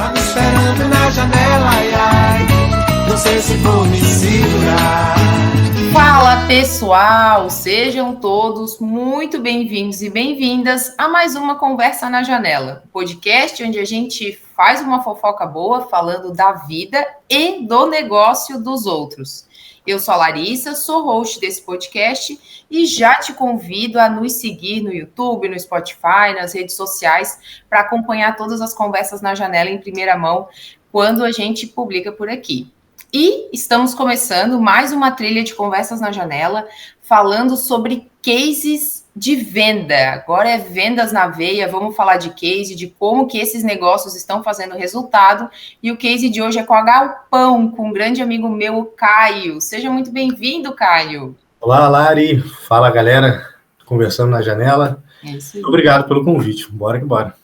Tá me esperando na janela, ai, ai. Não sei se vou me segurar. Fala pessoal, sejam todos muito bem-vindos e bem-vindas a mais uma Conversa na Janela, podcast onde a gente faz uma fofoca boa falando da vida e do negócio dos outros. Eu sou a Larissa, sou host desse podcast e já te convido a nos seguir no YouTube, no Spotify, nas redes sociais para acompanhar todas as conversas na janela em primeira mão quando a gente publica por aqui. E estamos começando mais uma trilha de Conversas na Janela, falando sobre cases de venda. Agora é vendas na veia, vamos falar de case, de como que esses negócios estão fazendo resultado. E o case de hoje é com a Galpão, com um grande amigo meu, o Caio. Seja muito bem-vindo, Caio. Olá, Lari. Fala, galera. Conversando na janela. É isso aí. Obrigado pelo convite. Bora que bora.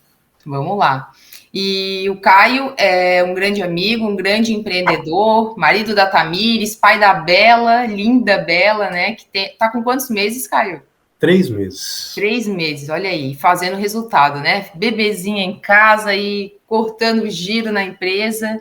Vamos lá. E o Caio é um grande amigo, um grande empreendedor, marido da Tamires, pai da Bela, linda Bela, né? Que tá com quantos meses, Caio? 3 meses. 3 meses, olha aí, fazendo resultado, né? Bebezinha em casa e cortando o giro na empresa.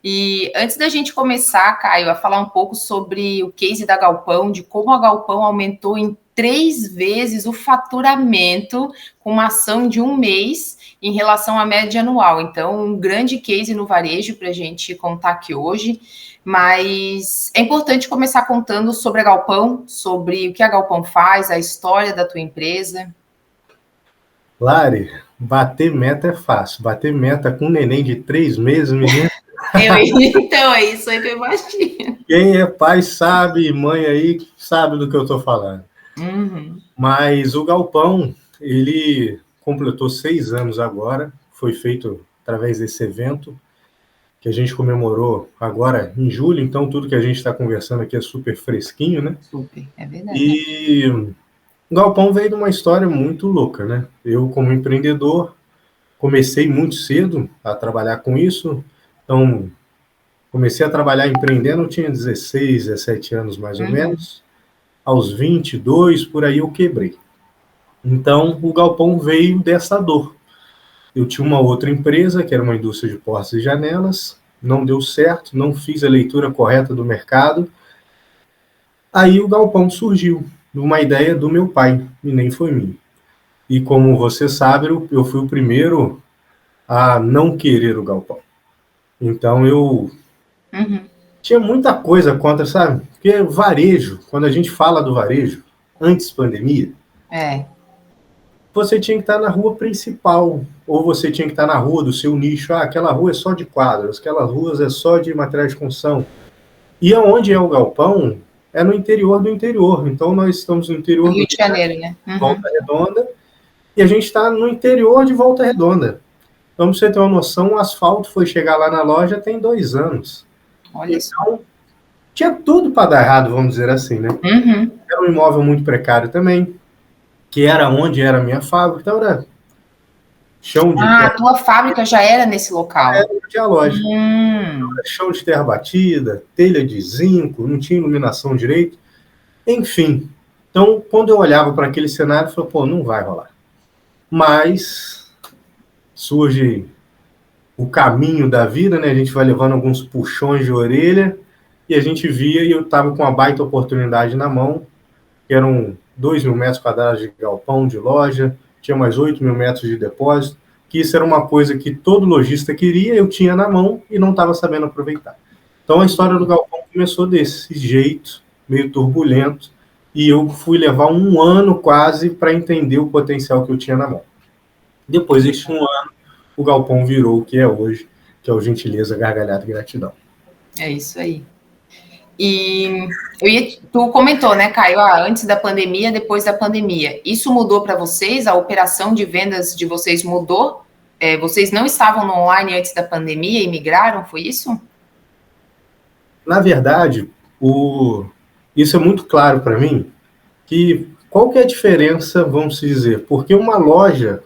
E antes da gente começar, Caio, a falar um pouco sobre o case da Galpão, de como a Galpão aumentou em 3 vezes o faturamento com uma ação de 1 mês em relação à média anual. Então, um grande case no varejo para a gente contar aqui hoje. Mas é importante começar contando sobre a Galpão, sobre o que a Galpão faz, a história da tua empresa. Lari, bater meta é fácil. Bater meta com um neném de 3 meses, menino. Então, é isso aí que eu imagino. Quem é pai sabe, mãe aí sabe do que eu estou falando. Uhum. Mas o Galpão, ele completou 6 anos agora. Foi feito através desse evento que a gente comemorou agora em julho. Então, tudo que a gente está conversando aqui é super fresquinho, né? Super, é verdade. E o Galpão veio de uma história muito louca, né? Eu, como empreendedor, comecei muito cedo a trabalhar com isso. Então, comecei a trabalhar empreendendo, eu tinha 16, 17 anos mais ou menos. Aos 22, por aí eu quebrei. Então, o Galpão veio dessa dor. Eu tinha uma outra empresa, que era uma indústria de portas e janelas, não deu certo, não fiz a leitura correta do mercado. Aí o Galpão surgiu, de uma ideia do meu pai, e nem foi minha. E como você sabe, eu fui o primeiro a não querer o Galpão. Então eu tinha muita coisa contra, sabe? Porque varejo, quando a gente fala do varejo, antes pandemia, você tinha que estar na rua principal, ou você tinha que estar na rua do seu nicho. Ah, aquela rua é só de quadros, aquelas ruas é só de materiais de construção. E aonde é o Galpão é no interior do interior. Então nós estamos no interior do Rio de Janeiro, né? Volta Redonda, e a gente está no interior de Volta Redonda. Então, pra você ter uma noção, o asfalto foi chegar lá na loja tem 2 anos. Olha então, tinha tudo para dar errado, vamos dizer assim, né? Era um imóvel muito precário também, que era onde era a minha fábrica, então era chão de terra. A tua fábrica já era nesse local? Era onde a loja. Era chão de terra batida, telha de zinco, não tinha iluminação direito, enfim. Então, quando eu olhava para aquele cenário, eu falei, pô, não vai rolar. Mas surge o caminho da vida, né? A gente vai levando alguns puxões de orelha e a gente via, e eu estava com uma baita oportunidade na mão, que eram 2.000 metros quadrados de galpão, de loja, tinha mais 8.000 metros de depósito, que isso era uma coisa que todo lojista queria, eu tinha na mão e não estava sabendo aproveitar. Então a história do galpão começou desse jeito, meio turbulento, e eu fui levar 1 ano quase para entender o potencial que eu tinha na mão. Depois deste 1 ano, o Galpão virou o que é hoje, que é o Gentileza, Gargalhada e Gratidão. É isso aí. E tu comentou, né, Caio, antes da pandemia, depois da pandemia. Isso mudou para vocês? A operação de vendas de vocês mudou? Vocês não estavam no online antes da pandemia e migraram, foi isso? Na verdade, isso é muito claro para mim, que qual que é a diferença, vamos dizer, porque uma loja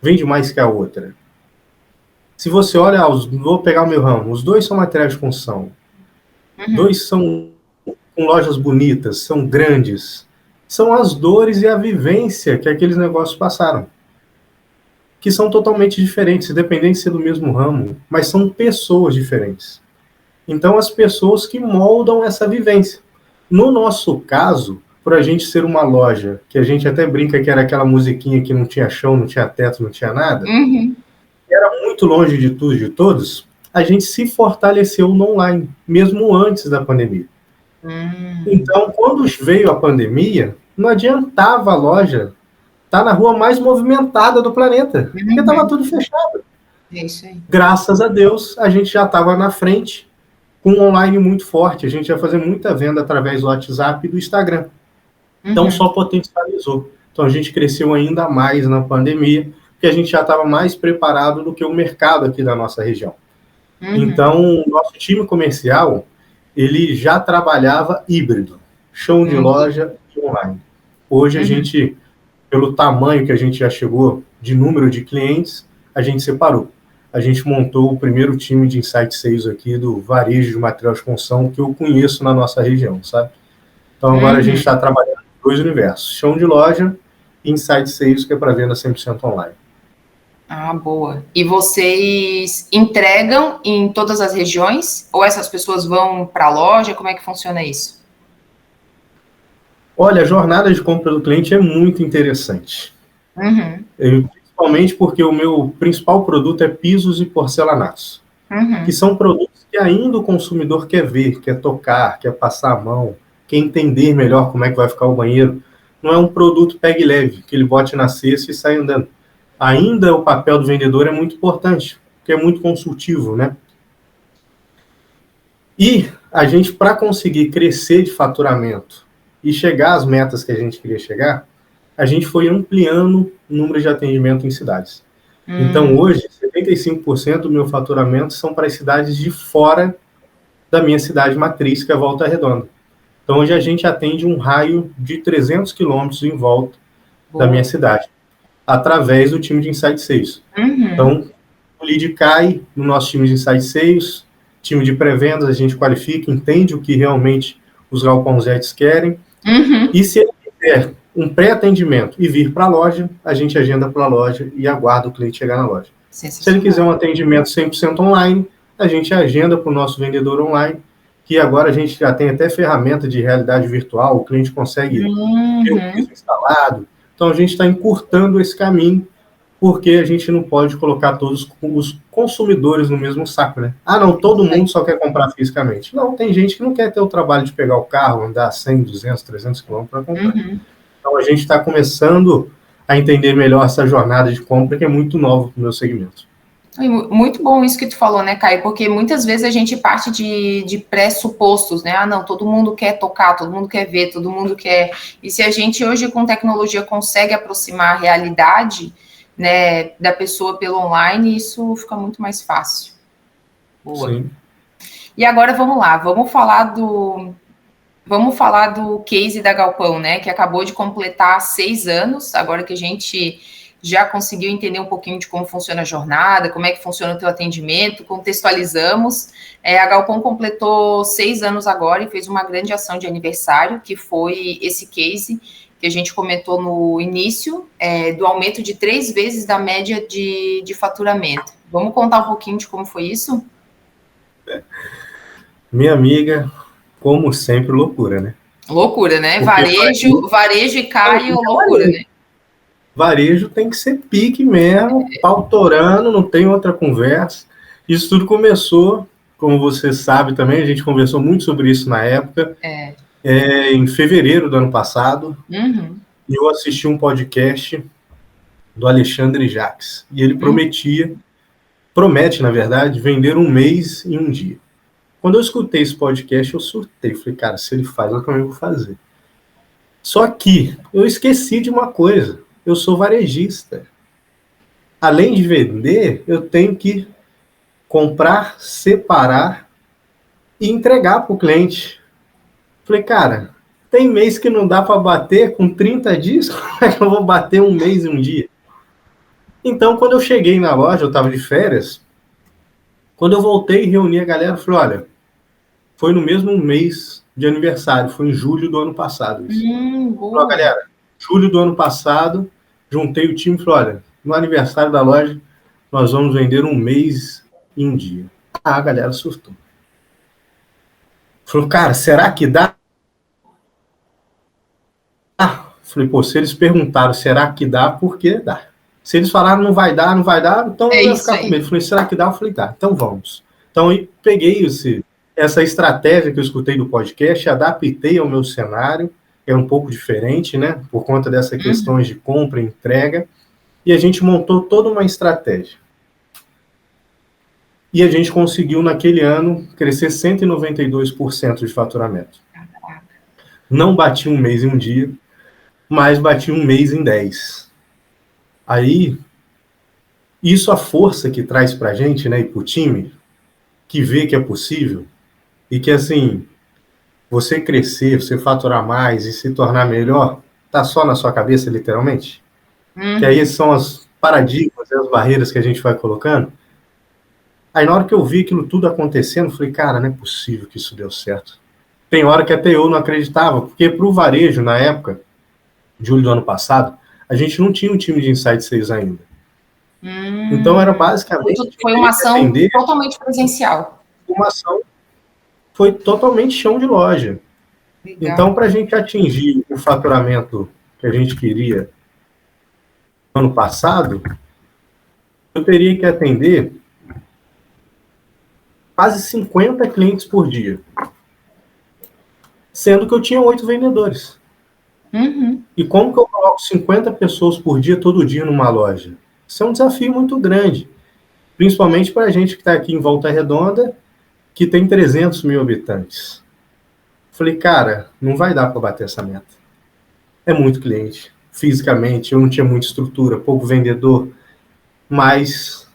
vende mais que a outra. Se você olha, vou pegar o meu ramo, os 2 são materiais de construção. 2 são com lojas bonitas, são grandes. São as dores e a vivência que aqueles negócios passaram. que são totalmente diferentes, independente de ser do mesmo ramo, mas são pessoas diferentes. Então, as pessoas que moldam essa vivência. No nosso caso, por a gente ser uma loja, que a gente até brinca que era aquela musiquinha que não tinha chão, não tinha teto, não tinha nada, era muito longe de tudo e de todos, a gente se fortaleceu no online, mesmo antes da pandemia. Então, quando veio a pandemia, não adiantava a loja estar na rua mais movimentada do planeta, porque estava tudo fechado. É isso aí. Graças a Deus, a gente já estava na frente, com um online muito forte. A gente ia fazer muita venda através do WhatsApp e do Instagram. Então, só potencializou. Então, a gente cresceu ainda mais na pandemia, porque a gente já estava mais preparado do que o mercado aqui da nossa região. Então, o nosso time comercial, ele já trabalhava híbrido, chão de loja e online. Hoje, a gente, pelo tamanho que a gente já chegou de número de clientes, a gente separou. A gente montou o primeiro time de Inside Sales aqui do varejo de material de construção que eu conheço na nossa região, sabe? Então, agora a gente está trabalhando em 2 universos, chão de loja e Inside Sales, que é para venda 100% online. Ah, boa. E vocês entregam em todas as regiões? Ou essas pessoas vão para a loja? Como é que funciona isso? Olha, a jornada de compra do cliente é muito interessante. Principalmente porque o meu principal produto é pisos e porcelanatos, que são produtos que ainda o consumidor quer ver, quer tocar, quer passar a mão, quer entender melhor como é que vai ficar o banheiro. Não é um produto pegue leve, que ele bote na cesta e sai andando. Ainda o papel do vendedor é muito importante, porque é muito consultivo, né? E a gente, para conseguir crescer de faturamento e chegar às metas que a gente queria chegar, a gente foi ampliando o número de atendimento em cidades. Então, hoje, 75% do meu faturamento são para as cidades de fora da minha cidade matriz, que é Volta Redonda. Então, hoje a gente atende um raio de 300 quilômetros em volta da minha cidade, através do time de Inside Sales. Então, o lead cai no nosso time de Inside Sales, time de pré-vendas, a gente qualifica, entende o que realmente os galpãozetes querem, e se ele quiser um pré-atendimento e vir para a loja, a gente agenda para a loja e aguarda o cliente chegar na loja. Se ele quiser um atendimento 100% online, a gente agenda para o nosso vendedor online, que agora a gente já tem até ferramenta de realidade virtual, o cliente consegue ver o piso instalado. Então, a gente está encurtando esse caminho, porque a gente não pode colocar todos os consumidores no mesmo saco, né? Ah, não, todo mundo só quer comprar fisicamente. Não, tem gente que não quer ter o trabalho de pegar o carro, andar 100, 200, 300 quilômetros para comprar. Então, a gente está começando a entender melhor essa jornada de compra, que é muito nova para o meu segmento. Muito bom isso que tu falou, né, Caio? Porque muitas vezes a gente parte de pressupostos, né? Ah, não, todo mundo quer tocar, todo mundo quer ver, todo mundo quer... E se a gente hoje com tecnologia consegue aproximar a realidade, né, da pessoa pelo online, isso fica muito mais fácil. Boa. Sim. E agora vamos lá, vamos falar do case da Galpão, né? Que acabou de completar 6 anos, agora que a gente já conseguiu entender um pouquinho de como funciona a jornada, como é que funciona o teu atendimento, contextualizamos. A Galpão completou 6 anos agora e fez uma grande ação de aniversário, que foi esse case que a gente comentou no início, do aumento de 3 vezes da média de faturamento. Vamos contar um pouquinho de como foi isso? Minha amiga, como sempre, loucura, né? Loucura, né? Varejo e Caio, loucura, né? Varejo tem que ser pique mesmo, pau torando, não tem outra conversa. Isso tudo começou, como você sabe também, a gente conversou muito sobre isso na época, em fevereiro do ano passado, e eu assisti um podcast do Alexandre Jacques, e ele promete, na verdade, vender um mês em um dia. Quando eu escutei esse podcast, eu surtei, falei, cara, se ele faz, eu também vou fazer. Só que eu esqueci de uma coisa, eu sou varejista. Além de vender, eu tenho que comprar, separar e entregar para o cliente. Falei, cara, tem mês que não dá para bater com 30 dias, como é que eu vou bater um mês em um dia? Então, quando eu cheguei na loja, eu estava de férias, quando eu voltei e reuni a galera, eu falei, olha, foi no mesmo mês de aniversário, foi em julho do ano passado. Isso. Falei, galera, julho do ano passado, juntei o time e falei, olha, no aniversário da loja, nós vamos vender um mês em um dia. A galera surtou. Falou, cara, será que dá? Falei, pô, se eles perguntaram será que dá, por que dá? Se eles falaram não vai dar, então eu ia ficar com medo. Falei, será que dá? Eu falei, tá, então vamos. Então eu peguei essa estratégia que eu escutei do podcast, adaptei ao meu cenário, é um pouco diferente, né? Por conta dessas questões de compra e entrega, e a gente montou toda uma estratégia. E a gente conseguiu, naquele ano, crescer 192% de faturamento. Não bati um mês em um dia, mas bati um mês em 10. Aí, isso a força que traz pra gente, né, e pro time, que vê que é possível, e que, assim, você crescer, você faturar mais e se tornar melhor, tá só na sua cabeça, literalmente. Que aí são as paradigmas, as barreiras que a gente vai colocando. Aí, na hora que eu vi aquilo tudo acontecendo, eu falei, cara, não é possível que isso deu certo. Tem hora que até eu não acreditava, porque pro varejo, na época, julho do ano passado, a gente não tinha um time de Inside Sales ainda. Então, era basicamente... Foi uma ação totalmente presencial. Uma ação foi totalmente chão de loja. Legal. Então, para a gente atingir o faturamento que a gente queria no ano passado, eu teria que atender quase 50 clientes por dia. Sendo que eu tinha 8 vendedores. E como que eu coloco 50 pessoas por dia, todo dia, numa loja? Isso é um desafio muito grande. Principalmente para a gente que está aqui em Volta Redonda, que tem 300 mil habitantes. Falei, cara, não vai dar para bater essa meta. É muito cliente. Fisicamente, eu não tinha muita estrutura, pouco vendedor, mas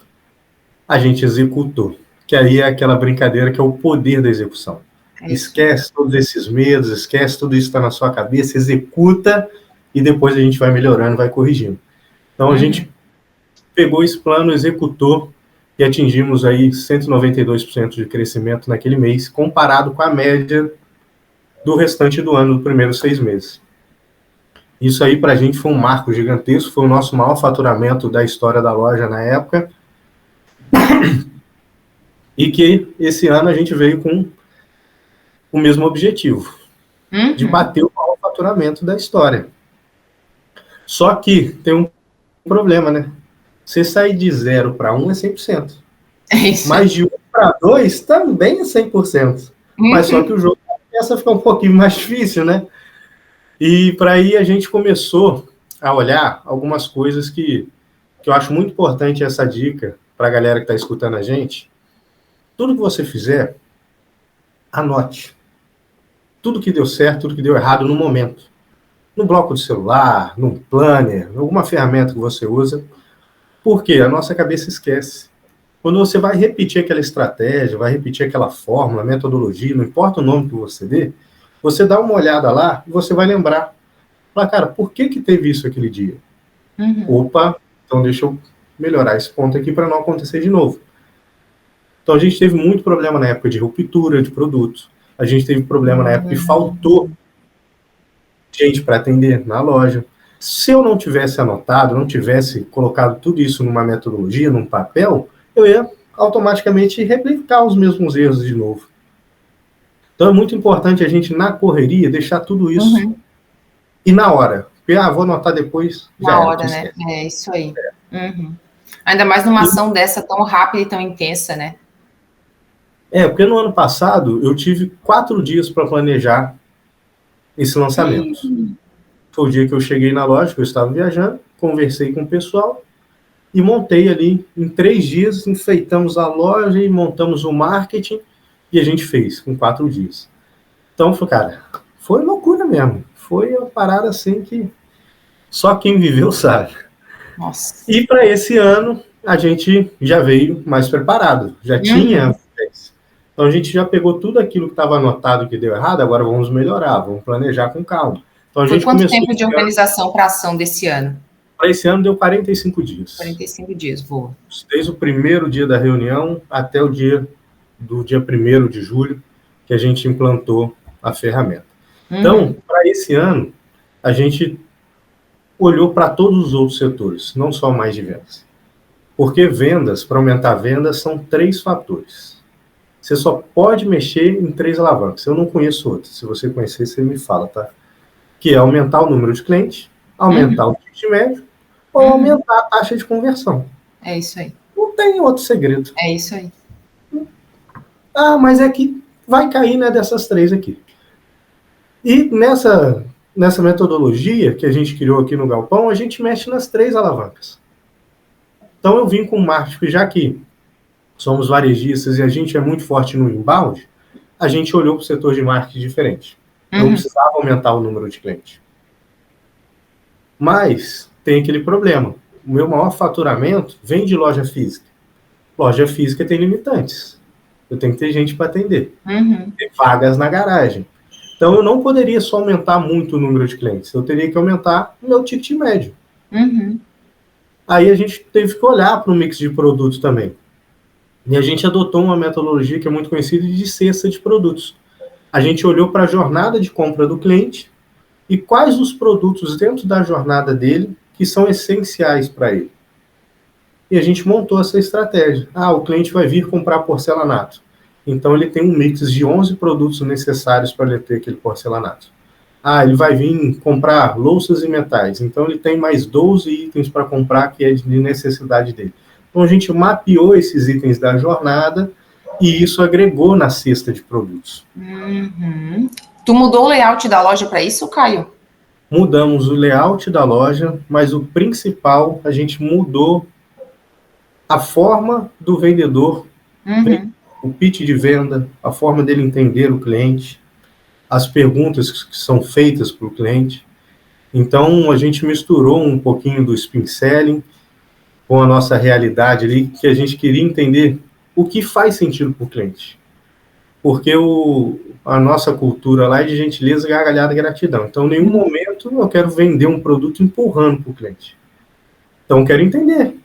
a gente executou. Que aí é aquela brincadeira que é o poder da execução. Esquece todos esses medos, esquece tudo isso que está na sua cabeça, executa e depois a gente vai melhorando, vai corrigindo. Então a gente pegou esse plano, executou e atingimos aí 192% de crescimento naquele mês, comparado com a média do restante do ano, dos primeiros 6 meses. Isso aí para a gente foi um marco gigantesco, foi o nosso maior faturamento da história da loja na época. E que esse ano a gente veio com o mesmo objetivo, de bater o maior faturamento da história. Só que tem um problema, né? Você sair de 0 para 1 é 100%. É isso. Mas de 1 para 2 também é 100%. Mas só que o jogo começa a ficar um pouquinho mais difícil, né? E para aí a gente começou a olhar algumas coisas que eu acho muito importante essa dica para a galera que está escutando a gente. Tudo que você fizer, anote. Tudo que deu certo, tudo que deu errado no momento. No bloco de celular, num planner, alguma ferramenta que você usa. Porque a nossa cabeça esquece. Quando você vai repetir aquela estratégia, vai repetir aquela fórmula, metodologia, não importa o nome que você dê, você dá uma olhada lá e você vai lembrar. Fala, cara, por que teve isso aquele dia? Opa, então deixa eu melhorar esse ponto aqui para não acontecer de novo. Então a gente teve muito problema na época de ruptura de produtos. A gente teve problema na época que faltou gente para atender na loja. Se eu não tivesse anotado, não tivesse colocado tudo isso numa metodologia, num papel, eu ia automaticamente replicar os mesmos erros de novo. Então é muito importante a gente, na correria, deixar tudo isso e na hora. Vou anotar depois. Na hora, né? É isso aí. Ainda mais numa ação dessa tão rápida e tão intensa, né? Porque no ano passado eu tive 4 dias para planejar esse lançamento. Foi o dia que eu cheguei na loja, que eu estava viajando, conversei com o pessoal e montei ali, em 3 dias, enfeitamos a loja e montamos o marketing e a gente fez, em 4 dias. Então, cara, foi loucura mesmo. Foi uma parada assim que só quem viveu sabe. Nossa. E para esse ano, a gente já veio mais preparado, já tinha... Então, a gente já pegou tudo aquilo que estava anotado que deu errado, agora vamos melhorar, vamos planejar com calma. Então, a gente quanto tempo de organização para a ação desse ano? Para esse ano deu 45 dias. 45 dias, boa. Desde o primeiro dia da reunião até o dia 1º de julho, que a gente implantou a ferramenta. Então, para esse ano, a gente olhou para todos os outros setores, não só mais de vendas. Porque vendas, para aumentar vendas, são 3 fatores. Você só pode mexer em 3 alavancas. Eu não conheço outras. Se você conhecer, você me fala, tá? Que é aumentar o número de clientes, aumentar o ticket médio, ou aumentar a taxa de conversão. É isso aí. Não tem outro segredo. É isso aí. Ah, mas é que vai cair, né, dessas 3 aqui. E nessa metodologia que a gente criou aqui no Galpão, a gente mexe nas 3 alavancas. Então eu vim com o marketing, já que somos varejistas e a gente é muito forte no inbound, a gente olhou para o setor de marketing diferente. Não precisava aumentar o número de clientes. Mas tem aquele problema. O meu maior faturamento vem de loja física. Loja física tem limitantes. Eu tenho que ter gente para atender. Tem vagas na garagem. Então eu não poderia só aumentar muito o número de clientes. Eu teria que aumentar o meu ticket médio. Aí a gente teve que olhar para o mix de produtos também. E a gente adotou uma metodologia que é muito conhecida de cesta de produtos. A gente olhou para a jornada de compra do cliente e quais os produtos dentro da jornada dele que são essenciais para ele. E a gente montou essa estratégia. O cliente vai vir comprar porcelanato. Então ele tem um mix de 11 produtos necessários para ele ter aquele porcelanato. Ele vai vir comprar louças e metais. Então ele tem mais 12 itens para comprar que é de necessidade dele. Então a gente mapeou esses itens da jornada e isso agregou na cesta de produtos. Tu mudou o layout da loja para isso, Caio? Mudamos o layout da loja, mas o principal, a gente mudou a forma do vendedor, o pitch de venda, a forma dele entender o cliente, as perguntas que são feitas para o cliente. Então, a gente misturou um pouquinho do spin selling com a nossa realidade ali, que a gente queria entender o que faz sentido para o cliente. Porque a nossa cultura lá é de gentileza, gargalhada e gratidão. Então, em nenhum momento eu quero vender um produto empurrando para o cliente. Então, eu quero entender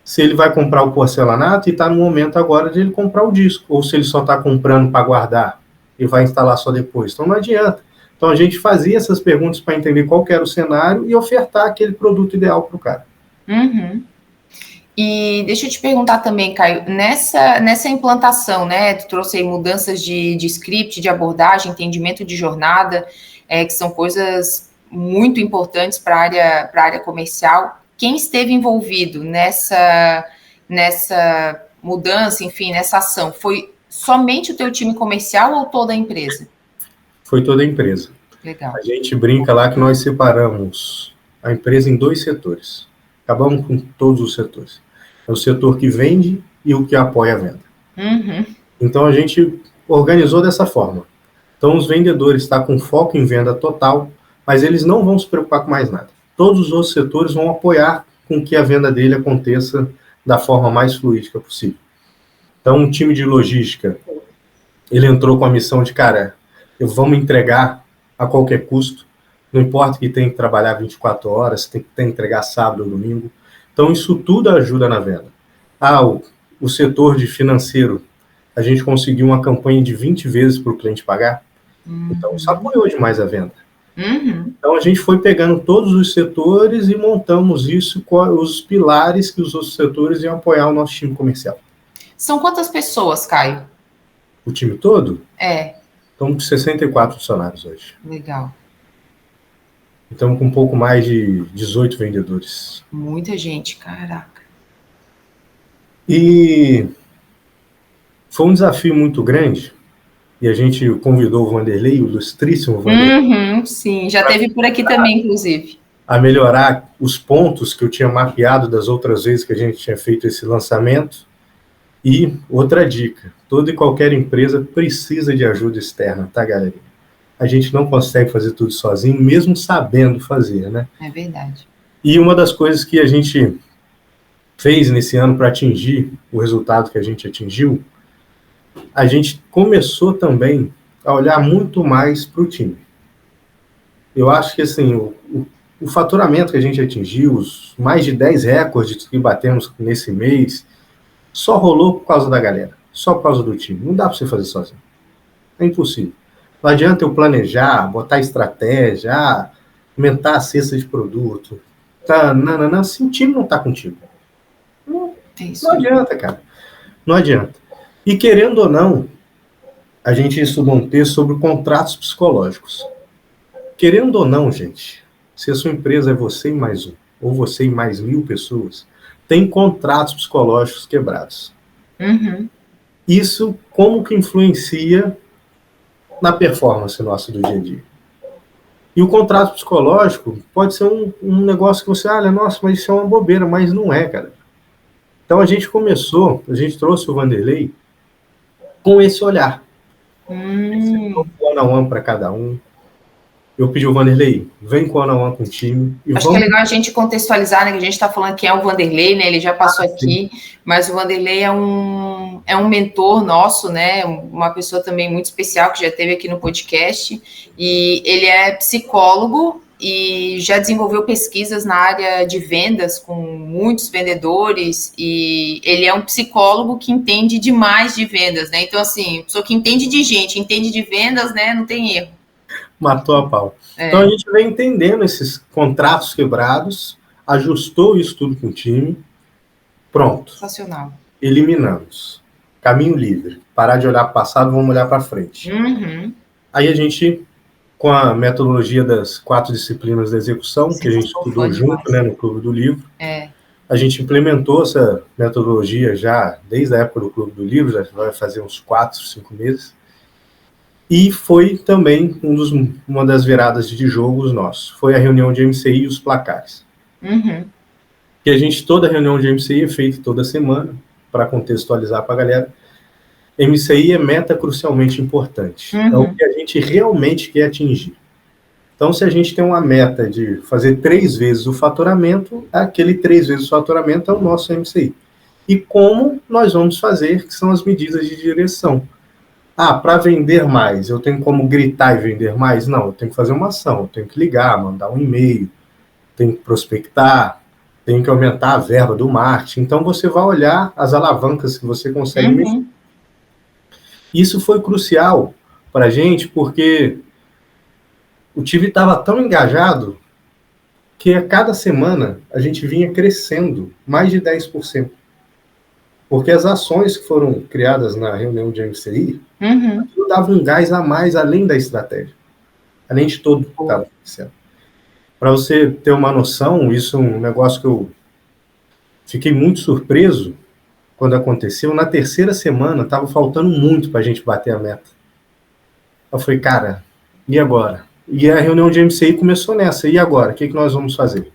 se ele vai comprar o porcelanato e está no momento agora de ele comprar o disco, ou se ele só está comprando para guardar e vai instalar só depois. Então, não adianta. Então, a gente fazia essas perguntas para entender qual que era o cenário e ofertar aquele produto ideal para o cara. E deixa eu te perguntar também, Caio, nessa implantação, né, tu trouxe aí mudanças de script, de abordagem, entendimento de jornada, que são coisas muito importantes para a área comercial. Quem esteve envolvido nessa mudança, enfim, nessa ação, foi somente o teu time comercial ou toda a empresa? Foi toda a empresa. Legal. A gente brinca lá que nós separamos a empresa em 2 setores. Acabamos com todos os setores. É o setor que vende e o que apoia a venda. Então, a gente organizou dessa forma. Então, os vendedores estão com foco em venda total, mas eles não vão se preocupar com mais nada. Todos os outros setores vão apoiar com que a venda dele aconteça da forma mais fluídica possível. Então, um time de logística, ele entrou com a missão de, vamos entregar a qualquer custo, não importa que tenha que trabalhar 24 horas, tem que entregar sábado ou domingo. Então, isso tudo ajuda na venda. O setor de financeiro, a gente conseguiu uma campanha de 20 vezes para o cliente pagar. Então, isso apoiou demais a venda. Então, a gente foi pegando todos os setores e montamos isso com os pilares que os outros setores iam apoiar o nosso time comercial. São quantas pessoas, Caio? O time todo? Estamos com 64 funcionários hoje. Legal. Estamos com um pouco mais de 18 vendedores. Muita gente, caraca. E foi um desafio muito grande. E a gente convidou o Vanderlei, o ilustríssimo Vanderlei. Sim, já teve por aqui também, inclusive. A melhorar os pontos que eu tinha mapeado das outras vezes que a gente tinha feito esse lançamento. E outra dica, toda e qualquer empresa precisa de ajuda externa, tá, galera? A gente não consegue fazer tudo sozinho, mesmo sabendo fazer, né? É verdade. E uma das coisas que a gente fez nesse ano para atingir o resultado que a gente atingiu, a gente começou também a olhar muito mais para o time. Eu acho que, assim, o faturamento que a gente atingiu, os mais de 10 recordes que batemos nesse mês, só rolou por causa da galera, só por causa do time. Não dá para você fazer sozinho. É impossível. Não adianta eu planejar, botar estratégia, aumentar a cesta de produto, tá, nananã, se o time não tá contigo. Não adianta, cara. Não adianta. E querendo ou não, a gente estudou um texto sobre contratos psicológicos. Querendo ou não, gente, se a sua empresa é você e mais um, ou você e mais 1.000 pessoas, tem contratos psicológicos quebrados. Uhum. Isso como que influencia na performance nossa do dia a dia? E o contrato psicológico pode ser um negócio que você, nossa, mas isso é uma bobeira, mas não é, cara. Então a gente trouxe o Vanderlei com esse olhar. Um one-on-one para cada um. Eu pedi o Vanderlei, vem com one-on-one com o time. Acho que é legal a gente contextualizar, né? Que a gente está falando que é o Vanderlei, né? Ele já passou aqui, mas o Vanderlei é um mentor nosso, né? Uma pessoa também muito especial que já esteve aqui no podcast. E ele é psicólogo e já desenvolveu pesquisas na área de vendas com muitos vendedores. E ele é um psicólogo que entende demais de vendas, né? Então, assim, pessoa que entende de gente, entende de vendas, né? Não tem erro. Matou a pau. Então a gente vem entendendo esses contratos quebrados, ajustou isso tudo com o time, pronto. Sensacional. Eliminamos. Caminho livre. Parar de olhar para o passado, vamos olhar para frente. Uhum. Aí a gente, com a metodologia das 4 disciplinas da execução, que a gente estudou junto, né, no Clube do Livro, a gente implementou essa metodologia já desde a época do Clube do Livro, já vai fazer uns 4, 5 meses. E foi também uma das viradas de jogos nossos. Foi a reunião de MCI e os placares. Uhum. Que toda reunião de MCI é feita toda semana, para contextualizar para a galera. MCI é meta crucialmente importante. É o que a gente realmente quer atingir. Então, se a gente tem uma meta de fazer 3 vezes o faturamento, aquele 3 vezes o faturamento é o nosso MCI. E como nós vamos fazer, que são as medidas de direção. Para vender mais, eu tenho como gritar e vender mais? Não, eu tenho que fazer uma ação, eu tenho que ligar, mandar um e-mail, tenho que prospectar, tenho que aumentar a verba do marketing. Então, você vai olhar as alavancas que você consegue mexer. Isso foi crucial para a gente, porque o time estava tão engajado que a cada semana a gente vinha crescendo mais de 10%. Porque as ações que foram criadas na reunião de MCI davam um gás a mais além da estratégia. Além de tudo que estava acontecendo. Para você ter uma noção, isso é um negócio que eu fiquei muito surpreso quando aconteceu. Na 3ª semana, estava faltando muito para a gente bater a meta. Eu falei, cara, e agora? E a reunião de MCI começou nessa. E agora? O que nós vamos fazer?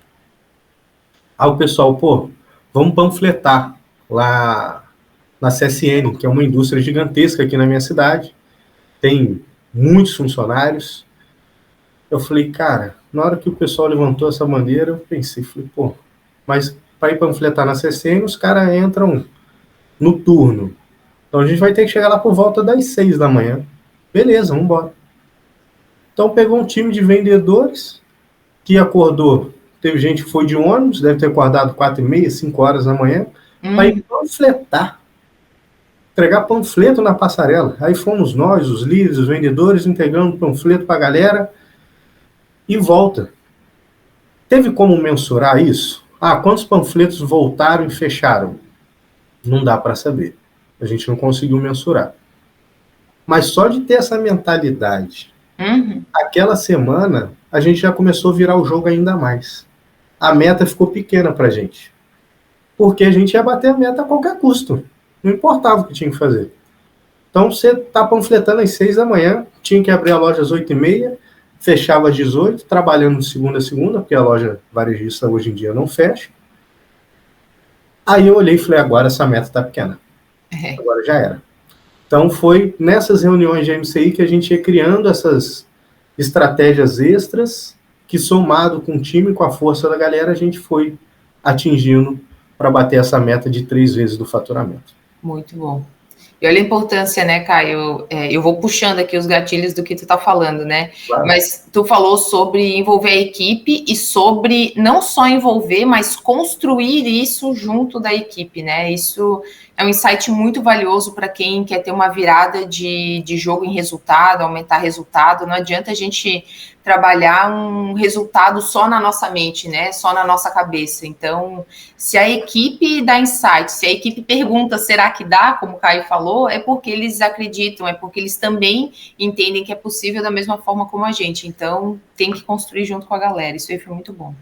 Aí o pessoal, vamos panfletar lá na CSN, que é uma indústria gigantesca aqui na minha cidade. Tem muitos funcionários. Eu falei, cara, na hora que o pessoal levantou essa bandeira, eu pensei, mas para ir panfletar na CSN, os caras entram no turno. Então a gente vai ter que chegar lá por volta das 6 da manhã. Beleza, vamos embora. Então pegou um time de vendedores que acordou. Teve gente que foi de ônibus, deve ter acordado 4h30, 5 horas da manhã, para ir panfletar. Entregar panfleto na passarela. Aí fomos nós, os líderes, os vendedores, entregando panfleto para a galera e volta. Teve como mensurar isso? Quantos panfletos voltaram e fecharam? Não dá para saber. A gente não conseguiu mensurar. Mas só de ter essa mentalidade, aquela semana, a gente já começou a virar o jogo ainda mais. A meta ficou pequena para a gente. Porque a gente ia bater a meta a qualquer custo. Não importava o que tinha que fazer. Então, você está panfletando às 6 da manhã, tinha que abrir a loja às 8h30, fechava às 18, trabalhando de segunda a segunda, porque a loja varejista hoje em dia não fecha. Aí eu olhei e falei, agora essa meta está pequena. Agora já era. Então, foi nessas reuniões de MCI que a gente ia criando essas estratégias extras, que somado com o time, com a força da galera, a gente foi atingindo para bater essa meta de 3 vezes do faturamento. Muito bom. E olha a importância, né, Caio? Eu vou puxando aqui os gatilhos do que tu está falando, né? Claro. Mas tu falou sobre envolver a equipe e sobre não só envolver, mas construir isso junto da equipe, né? Isso É um insight muito valioso para quem quer ter uma virada de jogo em resultado, aumentar resultado. Não adianta a gente trabalhar um resultado só na nossa mente, né? Só na nossa cabeça. Então, se a equipe dá insight, se a equipe pergunta, será que dá, como o Caio falou, é porque eles acreditam, é porque eles também entendem que é possível da mesma forma como a gente. Então, tem que construir junto com a galera. Isso aí foi muito bom.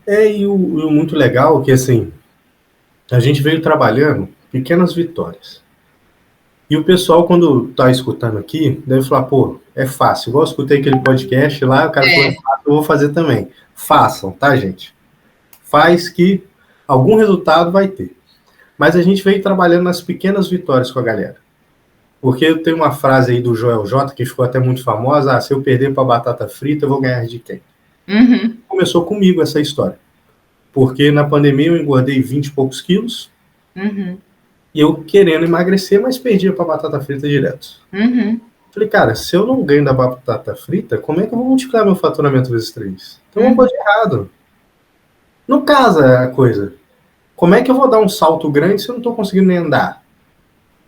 E o muito legal é que, assim, a gente veio trabalhando pequenas vitórias. E o pessoal, quando tá escutando aqui, deve falar, pô, é fácil. Igual eu escutei aquele podcast lá, o cara falou, é fácil, eu vou fazer também. Façam, tá, gente? Faz que algum resultado vai ter. Mas a gente veio trabalhando nas pequenas vitórias com a galera. Porque eu tenho uma frase aí do Joel J, que ficou até muito famosa, se eu perder para batata frita, eu vou ganhar de quem? Uhum. Começou comigo essa história. Porque na pandemia eu engordei 20 e poucos quilos, e eu querendo emagrecer, mas perdia para batata frita direto. Falei, cara, se eu não ganho da batata frita, como é que eu vou multiplicar meu faturamento vezes 3? Tem uma coisa errada. Não casa a coisa. Como é que eu vou dar um salto grande se eu não estou conseguindo nem andar?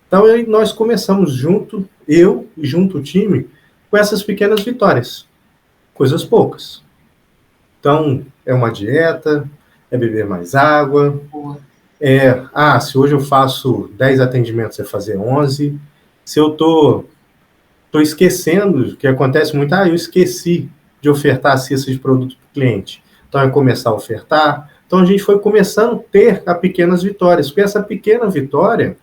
Então nós começamos junto, eu e junto o time, com essas pequenas vitórias. Coisas poucas. Então, é uma dieta, é beber mais água, se hoje eu faço 10 atendimentos, é fazer 11. Se eu tô esquecendo, que acontece muito, eu esqueci de ofertar a cesta de produto para o cliente. Então, é começar a ofertar. Então, a gente foi começando a ter as pequenas vitórias, porque essa pequena vitória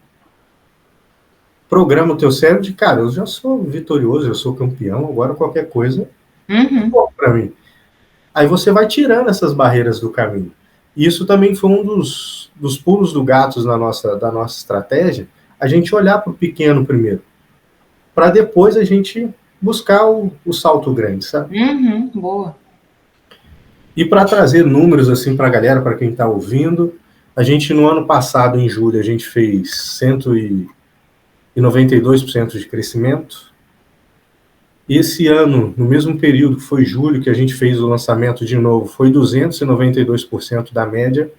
programa o teu cérebro de, cara, eu já sou vitorioso, eu sou campeão, agora qualquer coisa é bom para mim. Aí você vai tirando essas barreiras do caminho. E isso também foi um dos pulos do gato da nossa estratégia, a gente olhar para o pequeno primeiro, para depois a gente buscar o salto grande, sabe? Boa. E para trazer números assim para a galera, para quem está ouvindo, a gente no ano passado, em julho, a gente fez 192% de crescimento. Esse ano, no mesmo período que foi julho, que a gente fez o lançamento de novo, foi 292% da média.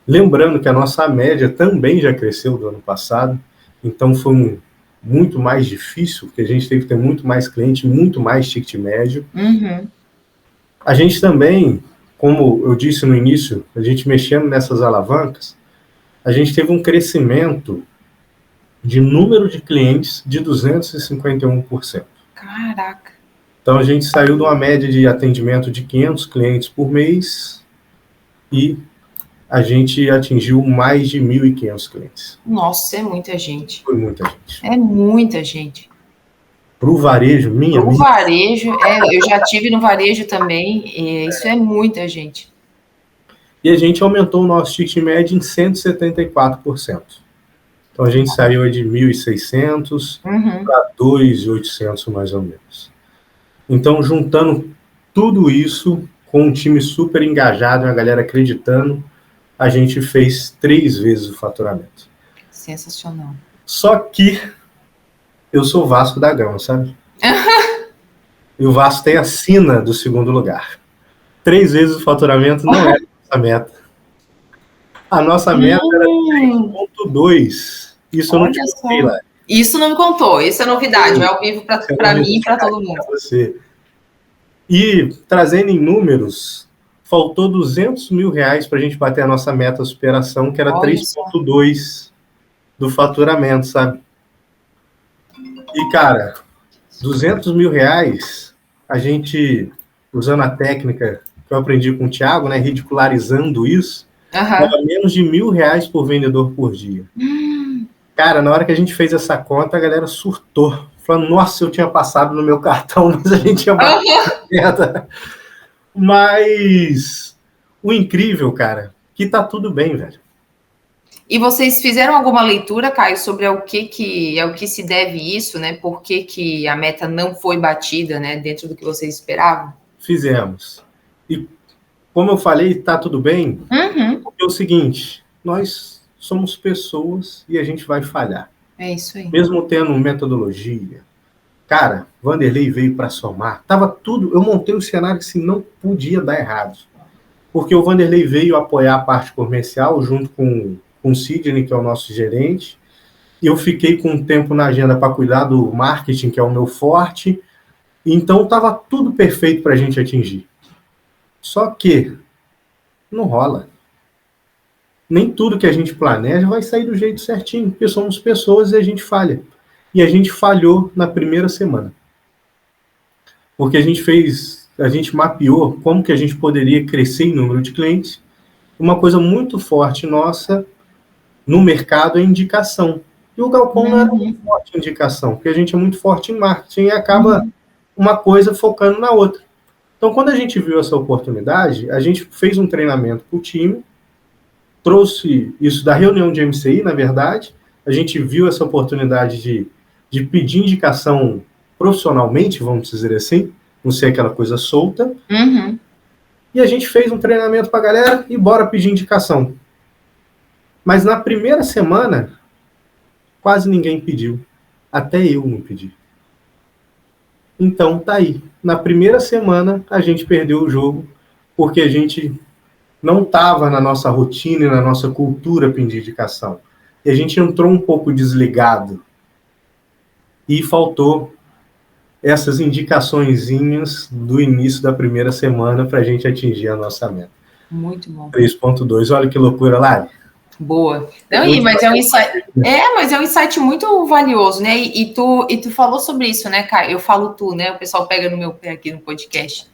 Lembrando que a nossa média também já cresceu do ano passado, então foi muito mais difícil, porque a gente teve que ter muito mais cliente, muito mais ticket médio. A gente também, como eu disse no início, a gente mexendo nessas alavancas, a gente teve um crescimento de número de clientes de 251%. Caraca. Então, a gente saiu de uma média de atendimento de 500 clientes por mês e a gente atingiu mais de 1.500 clientes. Nossa, é muita gente. Foi muita gente. É muita gente. Para o varejo, varejo, eu já tive no varejo também, isso é muita gente. E a gente aumentou o nosso ticket médio em 174%. Então, a gente saiu de 1.600 para 2.800, mais ou menos. Então, juntando tudo isso, com um time super engajado, uma galera acreditando, a gente fez 3 vezes o faturamento. Sensacional. Só que eu sou Vasco da Gama, sabe? E o Vasco tem a sina do segundo lugar. 3 vezes o faturamento não era a nossa meta. A nossa meta era 3,2. Isso eu não te contei lá. Isso não me contou, isso é novidade, é ao vivo para mim e para todo mundo. Você. E, trazendo em números, faltou R$200 mil para a gente bater a nossa meta de superação, que era 3,2 do faturamento, sabe? E, cara, R$200 mil, a gente, usando a técnica que eu aprendi com o Thiago, né, ridicularizando isso, dava menos de R$1.000 por vendedor por dia. Cara, na hora que a gente fez essa conta, a galera surtou. Falando, nossa, eu tinha passado no meu cartão, mas a gente tinha batido a meta. Mas o incrível, cara, que tá tudo bem, velho. E vocês fizeram alguma leitura, Caio, sobre ao que se deve isso, né? Por que a meta não foi batida, né? Dentro do que vocês esperavam? Fizemos. E como eu falei, tá tudo bem. Porque é o seguinte, nós somos pessoas e a gente vai falhar. É isso aí. Mesmo tendo metodologia. Cara, Vanderlei veio para somar. Tava tudo. Eu montei um cenário que assim, não podia dar errado. Porque o Vanderlei veio apoiar a parte comercial junto com com o Sidney, que é o nosso gerente. Eu fiquei com um tempo na agenda para cuidar do marketing, que é o meu forte. Então, estava tudo perfeito para a gente atingir. Só que não rola. Nem tudo que a gente planeja vai sair do jeito certinho, porque somos pessoas e a gente falha. E a gente falhou na primeira semana. Porque a gente mapeou como que a gente poderia crescer em número de clientes. Uma coisa muito forte nossa no mercado é indicação. E o Galpão não era muito forte em indicação, porque a gente é muito forte em marketing e acaba uma coisa focando na outra. Então, quando a gente viu essa oportunidade, a gente fez um treinamento para o time, trouxe isso da reunião de MCI, na verdade, a gente viu essa oportunidade de pedir indicação profissionalmente, vamos dizer assim, não ser aquela coisa solta, e a gente fez um treinamento para a galera e bora pedir indicação. Mas na primeira semana, quase ninguém pediu. Até eu não pedi. Então, tá aí. Na primeira semana, a gente perdeu o jogo, porque a gente não estava na nossa rotina e na nossa cultura pedir indicação. E a gente entrou um pouco desligado. E faltou essas indicaçõezinhas do início da primeira semana para a gente atingir a nossa meta. Muito bom. 3.2. Olha que loucura, Lari. Boa. Não, mas é um insight. Mas é um insight muito valioso, né? E tu falou sobre isso, né, Caio? Eu falo tu, né? O pessoal pega no meu pé aqui no podcast.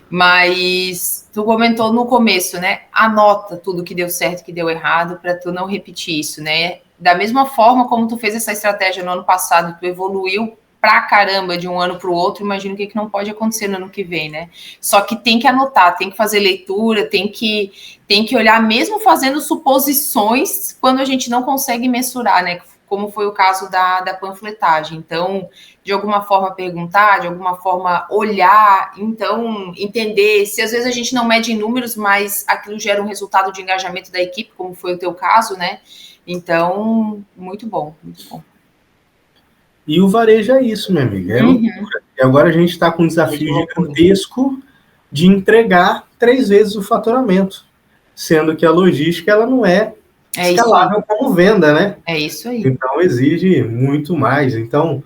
Mas tu comentou no começo, né? Anota tudo que deu certo, que deu errado, para tu não repetir isso, né? Da mesma forma como tu fez essa estratégia no ano passado, tu evoluiu pra caramba de um ano para o outro, imagino o que não pode acontecer no ano que vem, né? Só que tem que anotar, tem que fazer leitura, tem que olhar, mesmo fazendo suposições, quando a gente não consegue mensurar, né? Como foi o caso da panfletagem. Então, de alguma forma perguntar, de alguma forma olhar, então entender se às vezes a gente não mede em números, mas aquilo gera um resultado de engajamento da equipe, como foi o teu caso, né? Então, muito bom, muito bom. E o varejo é isso, minha amiga. E agora a gente está com um desafio gigantesco de entregar 3 vezes o faturamento, sendo que a logística ela não é escalável como venda, né? É isso aí. Então exige muito mais. Então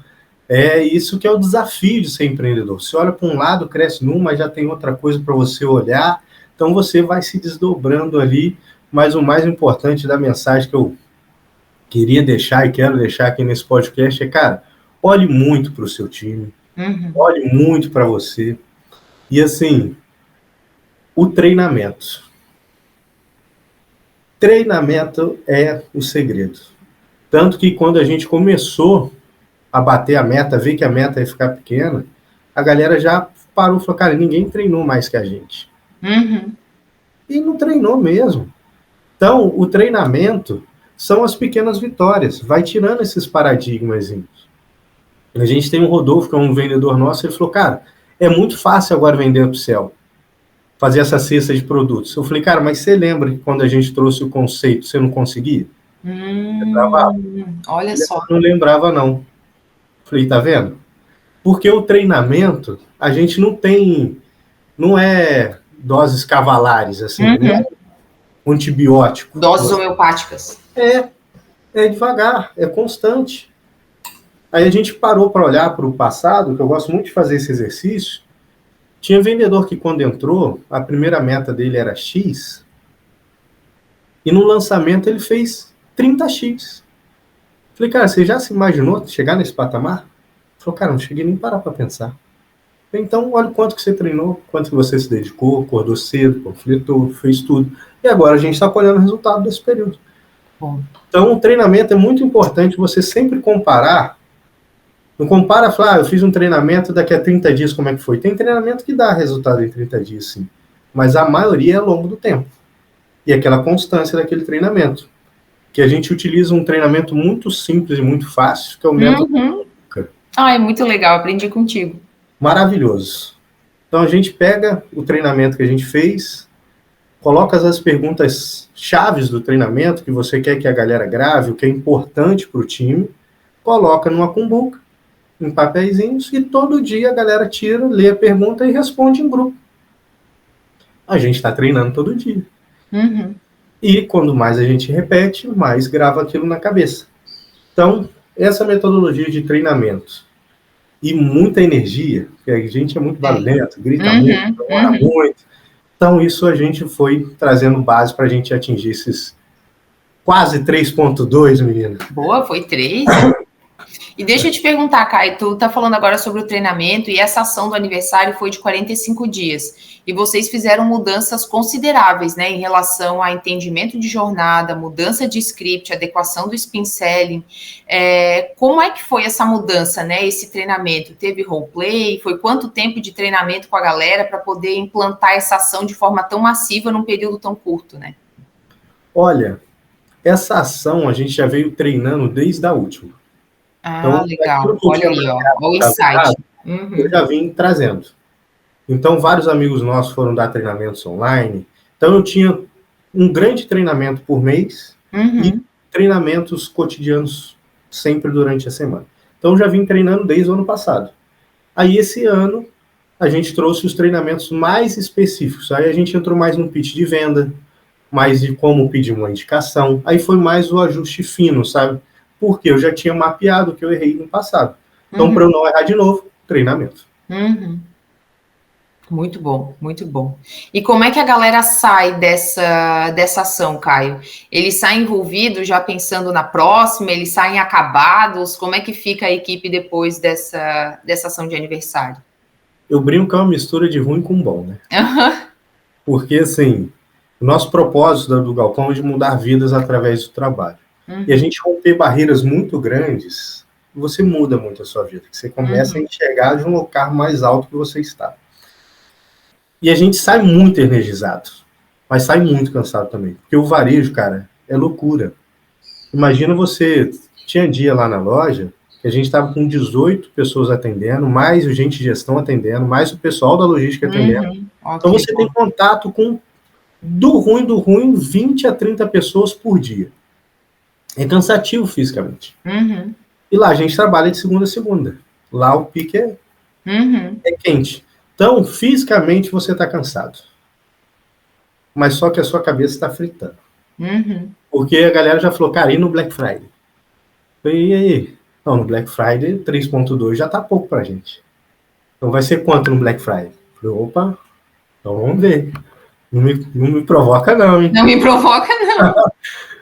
é isso que é o desafio de ser empreendedor. Você olha para um lado, cresce num, mas já tem outra coisa para você olhar. Então você vai se desdobrando ali. Mas o mais importante da mensagem que eu queria deixar e quero deixar aqui nesse podcast é, cara, olhe muito para o seu time, olhe muito para você. E assim, o treinamento. Treinamento é o segredo. Tanto que quando a gente começou a bater a meta, ver que a meta ia ficar pequena, a galera já parou e falou, cara, ninguém treinou mais que a gente. E não treinou mesmo. Então, o treinamento são as pequenas vitórias, vai tirando esses paradigmas. A gente tem um Rodolfo, que é um vendedor nosso, ele falou, cara, é muito fácil agora vender upsell, fazer essa cesta de produtos. Eu falei, cara, mas você lembra que quando a gente trouxe o conceito, você não conseguia? Olha só. Não lembrava, não. Eu falei, tá vendo? Porque o treinamento, a gente não é doses cavalares, assim, não é um antibiótico. Doses homeopáticas. É devagar, é constante. Aí a gente parou para olhar para o passado, que eu gosto muito de fazer esse exercício. Tinha vendedor que quando entrou, a primeira meta dele era X, e no lançamento ele fez 30X. Falei, cara, você já se imaginou chegar nesse patamar? Ele falou, cara, não cheguei nem a parar para pensar. Então, olha o quanto que você treinou, quanto que você se dedicou, acordou cedo, conflitou, fez tudo. E agora a gente está colhendo o resultado desse período. Bom. Então, o treinamento é muito importante você sempre comparar. Não compara, falar, eu fiz um treinamento, daqui a 30 dias como é que foi. Tem treinamento que dá resultado em 30 dias, sim. Mas a maioria é ao longo do tempo. E aquela constância daquele treinamento. Que a gente utiliza um treinamento muito simples e muito fácil, que é o método. É muito legal, aprendi contigo. Maravilhoso. Então a gente pega o treinamento que a gente fez, coloca as perguntas chaves do treinamento que você quer que a galera grave, o que é importante para o time, coloca numa cumbuca, em papeizinhos, e todo dia a galera tira, lê a pergunta e responde em grupo. A gente está treinando todo dia. E quando mais a gente repete, mais grava aquilo na cabeça. Então, essa metodologia de treinamento e muita energia, porque a gente é muito barulhento, grita muito, demora muito. Então, isso a gente foi trazendo base para a gente atingir esses quase 3,2, menina. Boa, foi 3. E deixa eu te perguntar, Caio, tu tá falando agora sobre o treinamento e essa ação do aniversário foi de 45 dias. E vocês fizeram mudanças consideráveis, né, em relação a entendimento de jornada, mudança de script, adequação do spin selling. Como é que foi essa mudança, né, esse treinamento? Teve roleplay? Foi quanto tempo de treinamento com a galera para poder implantar essa ação de forma tão massiva num período tão curto, né? Olha, essa ação a gente já veio treinando desde a última. Então, Legal. Olha aí, ó, o insight. Eu já vim trazendo. Então, vários amigos nossos foram dar treinamentos online. Então, eu tinha um grande treinamento por mês e treinamentos cotidianos sempre durante a semana. Então, já vim treinando desde o ano passado. Aí, esse ano, a gente trouxe os treinamentos mais específicos. Aí, a gente entrou mais no pitch de venda, mais de como pedir uma indicação. Aí, foi mais o ajuste fino, sabe? Porque eu já tinha mapeado o que eu errei no passado. Então, para eu não errar de novo, treinamento. Muito bom, muito bom. E como é que a galera sai dessa ação, Caio? Eles saem envolvidos já pensando na próxima? Eles saem acabados? Como é que fica a equipe depois dessa ação de aniversário? Eu brinco que é uma mistura de ruim com bom, né? Porque, assim, o nosso propósito do Galpão é de mudar vidas através do trabalho. E a gente romper barreiras muito grandes, você muda muito a sua vida. Você começa a enxergar de um lugar mais alto que você está. E a gente sai muito energizado, mas sai muito cansado também. Porque o varejo, cara, é loucura. Imagina você, tinha dia lá na loja, que a gente estava com 18 pessoas atendendo, mais o gente de gestão atendendo, mais o pessoal da logística atendendo. Então você tem contato com, do ruim, 20 a 30 pessoas por dia. É cansativo fisicamente. E lá a gente trabalha de segunda a segunda. Lá o pique é quente. Então, fisicamente, você está cansado. Mas só que a sua cabeça está fritando. Porque a galera já falou, cara, e no Black Friday? E aí? Não, no Black Friday, 3,2 já está pouco pra gente. Então vai ser quanto no Black Friday? Falei, opa, então vamos ver. Não me provoca não, hein? Não me provoca não.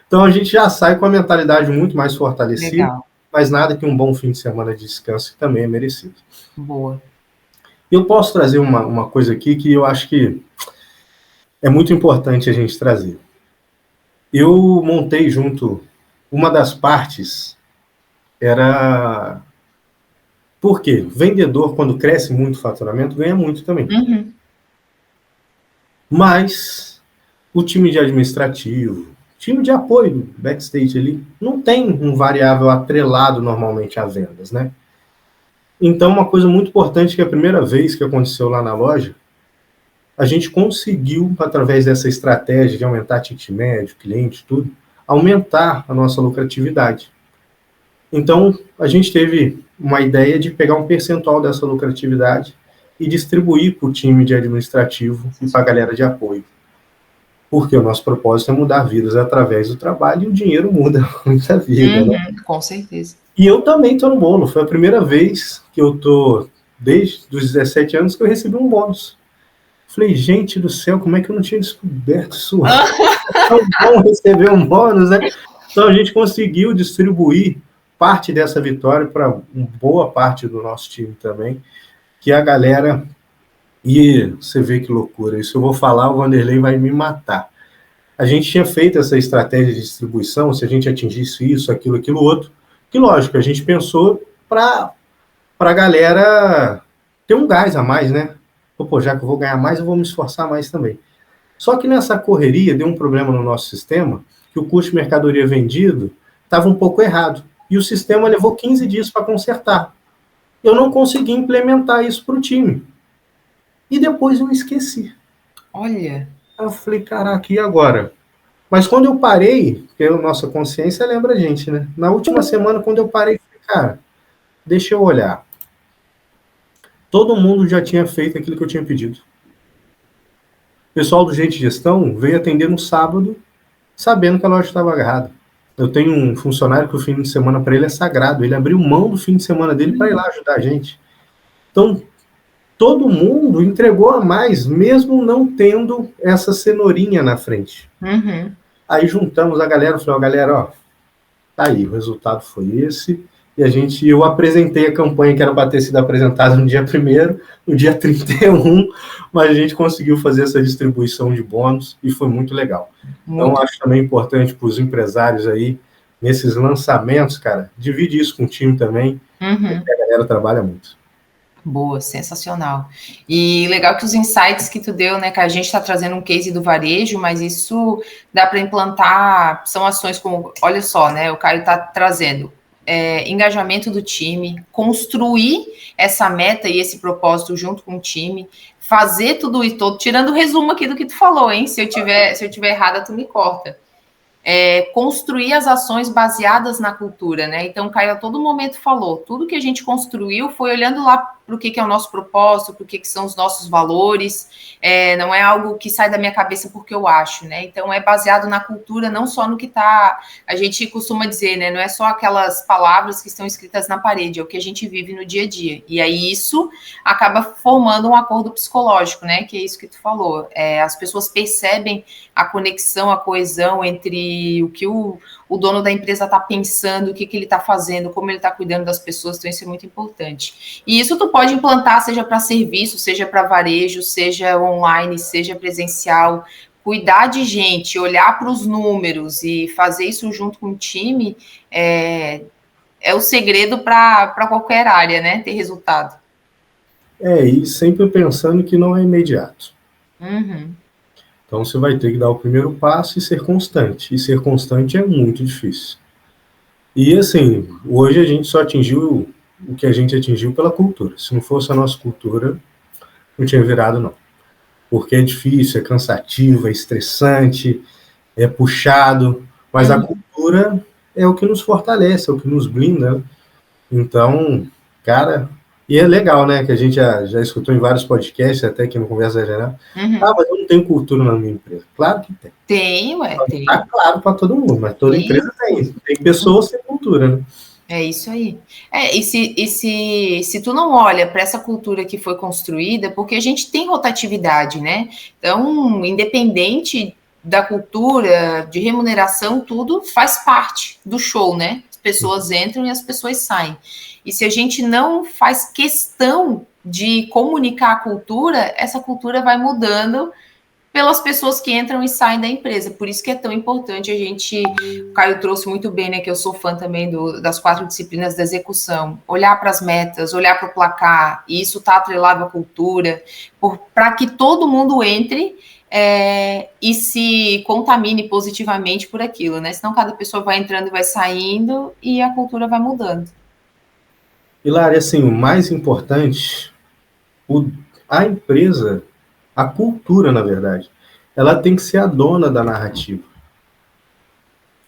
Então a gente já sai com a mentalidade muito mais fortalecida. Legal. Mas nada que um bom fim de semana de descanso que também é merecido. Boa. Eu posso trazer uma coisa aqui que eu acho que é muito importante a gente trazer. Eu montei junto, uma das partes era... Por quê? Vendedor, quando cresce muito o faturamento, ganha muito também. Mas o time de administrativo, time de apoio, backstage ali, não tem um variável atrelado normalmente a vendas, né? Então, uma coisa muito importante que a primeira vez que aconteceu lá na loja, a gente conseguiu, através dessa estratégia de aumentar ticket médio, cliente, tudo, aumentar a nossa lucratividade. Então, a gente teve uma ideia de pegar um percentual dessa lucratividade e distribuir para o time de administrativo e para a galera de apoio. Porque o nosso propósito é mudar vidas através do trabalho e o dinheiro muda muita vida, né? Com certeza. E eu também estou no bolo. Foi a primeira vez que eu estou, desde os 17 anos, que eu recebi um bônus. Falei, gente do céu, como é que eu não tinha descoberto isso? É tão bom receber um bônus, né? Então a gente conseguiu distribuir parte dessa vitória para boa parte do nosso time também, que a galera... E você vê que loucura. Isso eu vou falar, o Vanderlei vai me matar. A gente tinha feito essa estratégia de distribuição, se a gente atingisse isso, aquilo, outro, que lógico, a gente pensou para a galera ter um gás a mais, né? Pô, já que eu vou ganhar mais, eu vou me esforçar mais também. Só que nessa correria deu um problema no nosso sistema, que o custo de mercadoria vendido estava um pouco errado. E o sistema levou 15 dias para consertar. Eu não consegui implementar isso para o time. E depois eu esqueci. Olha. Aí eu falei, caraca, e agora? Mas quando eu parei, porque a nossa consciência lembra a gente, né? Na última semana, quando eu parei, falei, cara, deixa eu olhar. Todo mundo já tinha feito aquilo que eu tinha pedido. O pessoal do Gente Gestão veio atender no sábado sabendo que a loja estava agarrada. Eu tenho um funcionário que o fim de semana para ele é sagrado. Ele abriu mão do fim de semana dele para ir lá ajudar a gente. Então, todo mundo entregou a mais, mesmo não tendo essa cenourinha na frente. Uhum. Aí juntamos a galera, falei, galera, ó, tá aí, o resultado foi esse. E eu apresentei a campanha que era para ter sido apresentada no dia 1º, no dia 31, mas a gente conseguiu fazer essa distribuição de bônus e foi muito legal. Então, acho também importante para os empresários aí, nesses lançamentos, cara, divide isso com o time também, porque a galera trabalha muito. Boa, sensacional. E legal que os insights que tu deu, né, que a gente está trazendo um case do varejo, mas isso dá para implantar, são ações como, olha só, né, o Caio está trazendo engajamento do time, construir essa meta e esse propósito junto com o time, fazer tudo isso, todo, tirando o resumo aqui do que tu falou, hein, se eu tiver errada, tu me corta. Construir as ações baseadas na cultura, né? Então, o Caio a todo momento falou, tudo que a gente construiu foi olhando lá para o que é o nosso propósito, para o que são os nossos valores, não é algo que sai da minha cabeça porque eu acho, né? Então, é baseado na cultura, não só no que está, a gente costuma dizer, né? Não é só aquelas palavras que estão escritas na parede, é o que a gente vive no dia a dia. E aí, isso acaba formando um acordo psicológico, né? Que é isso que tu falou. As pessoas percebem a conexão, a coesão entre o que o dono da empresa está pensando, o que ele está fazendo, como ele está cuidando das pessoas, então isso é muito importante. E isso tu pode implantar, seja para serviço, seja para varejo, seja online, seja presencial, cuidar de gente, olhar para os números e fazer isso junto com o time é o segredo para qualquer área, né? Ter resultado. E sempre pensando que não é imediato. Uhum. Então, você vai ter que dar o primeiro passo e ser constante. E ser constante é muito difícil. E, assim, hoje a gente só atingiu o que a gente atingiu pela cultura. Se não fosse a nossa cultura, não tinha virado, não. Porque é difícil, é cansativo, é estressante, é puxado. Mas a cultura é o que nos fortalece, é o que nos blinda. Então, cara... E é legal, né, que a gente já escutou em vários podcasts, até aqui no Conversa Geral. Mas eu não tenho cultura na minha empresa. Claro que tem. Tem, tem. Tá claro para todo mundo, mas toda empresa tem. Tem pessoas sem cultura, né? É isso aí. E se tu não olha para essa cultura que foi construída, porque a gente tem rotatividade, né? Então, independente da cultura, de remuneração, tudo faz parte do show, né? As pessoas entram e as pessoas saem. E se a gente não faz questão de comunicar a cultura, essa cultura vai mudando pelas pessoas que entram e saem da empresa. Por isso que é tão importante a gente... O Caio trouxe muito bem, né, que eu sou fã também das 4 disciplinas da execução. Olhar para as metas, olhar para o placar, e isso está atrelado à cultura, para que todo mundo entre e se contamine positivamente por aquilo, né? Senão cada pessoa vai entrando e vai saindo e a cultura vai mudando. Hilária, assim, o mais importante, a empresa, a cultura, na verdade, ela tem que ser a dona da narrativa.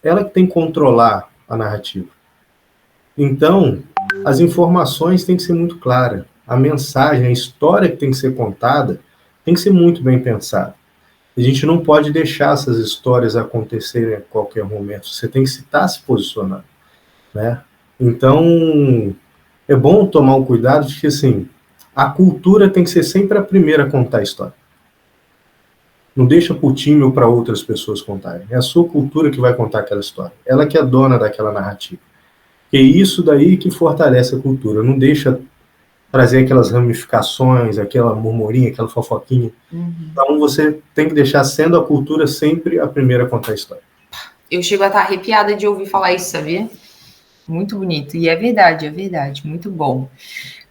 Ela que tem que controlar a narrativa. Então, as informações têm que ser muito claras. A mensagem, a história que tem que ser contada, tem que ser muito bem pensada. A gente não pode deixar essas histórias acontecerem a qualquer momento. Você tem que estar se posicionando, né? Então, é bom tomar um cuidado de que, assim, a cultura tem que ser sempre a primeira a contar a história. Não deixa para o time ou para outras pessoas contarem. É a sua cultura que vai contar aquela história. Ela que é dona daquela narrativa. E é isso daí que fortalece a cultura. Não deixa trazer aquelas ramificações, aquela murmurinha, aquela fofoquinha. Então você tem que deixar sendo a cultura sempre a primeira a contar a história. Eu chego a estar arrepiada de ouvir falar isso, sabia? Muito bonito. E é verdade, muito bom.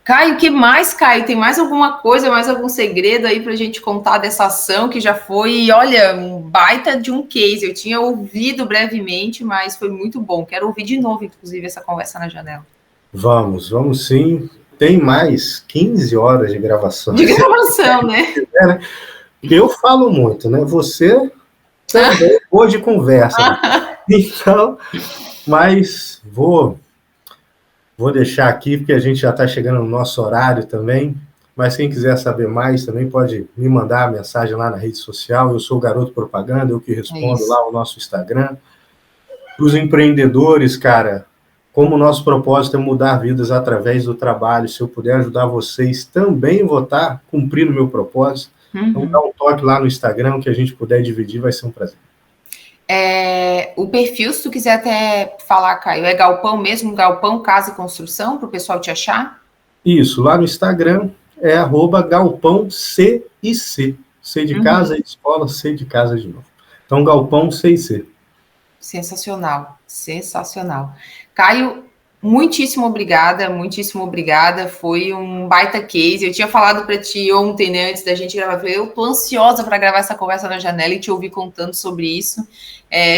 Caio, o que mais, Caio? Tem mais alguma coisa, mais algum segredo aí para a gente contar dessa ação que já foi, olha, um baita de um case. Eu tinha ouvido brevemente, mas foi muito bom. Quero ouvir de novo, inclusive, essa conversa na janela. Vamos sim. Tem mais 15 horas de gravação. De gravação, né? Eu falo muito, né? Você também hoje conversa. Então, mas vou deixar aqui, porque a gente já está chegando no nosso horário também. mas quem quiser saber mais também pode me mandar a mensagem lá na rede social. Eu sou o Garoto Propaganda, eu que respondo lá o nosso Instagram. Para os empreendedores, cara, como o nosso propósito é mudar vidas através do trabalho, se eu puder ajudar vocês, também vou estar cumprindo o meu propósito. Então dá um toque lá no Instagram, o que a gente puder dividir, vai ser um prazer. O perfil, se tu quiser até falar, Caio, é Galpão mesmo, Galpão Casa e Construção, para o pessoal te achar? Isso, lá no Instagram é @galpão C&C. C de casa, de escola, C de casa de novo. Então, Galpão C&C. Sensacional, sensacional. Caio, muitíssimo obrigada, muitíssimo obrigada. Foi um baita case. Eu tinha falado para ti ontem, né, antes da gente gravar. Eu tô ansiosa para gravar essa conversa na janela e te ouvir contando sobre isso.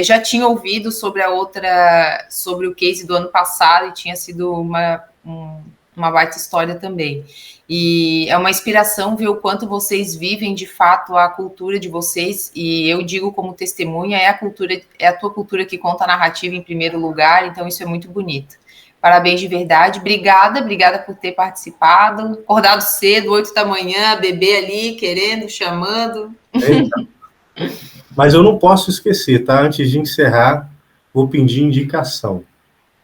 Já tinha ouvido sobre sobre o case do ano passado e tinha sido uma baita história também. E é uma inspiração ver o quanto vocês vivem de fato a cultura de vocês, e eu digo como testemunha, é a tua cultura que conta a narrativa em primeiro lugar, então isso é muito bonito. Parabéns de verdade, obrigada por ter participado, acordado cedo, 8 da manhã, bebê ali, querendo, chamando. Mas eu não posso esquecer, tá? Antes de encerrar, vou pedir indicação.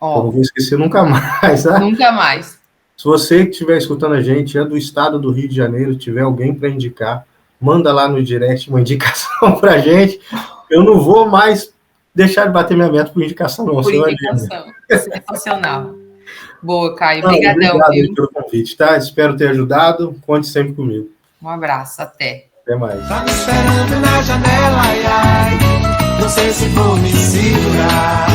Eu não vou esquecer nunca mais, tá? Nunca mais. Se você que estiver escutando a gente, é do estado do Rio de Janeiro, tiver alguém para indicar, manda lá no direct uma indicação para a gente. Eu não vou mais deixar de bater minha meta por indicação, não. Por indicação. Sensacional. Boa, Caio. Obrigadão. Obrigado pelo convite, tá? Espero ter ajudado. Conte sempre comigo. Um abraço. Até. Até mais. Tá me esperando na janela, ai, ai. Não sei se vou me segurar.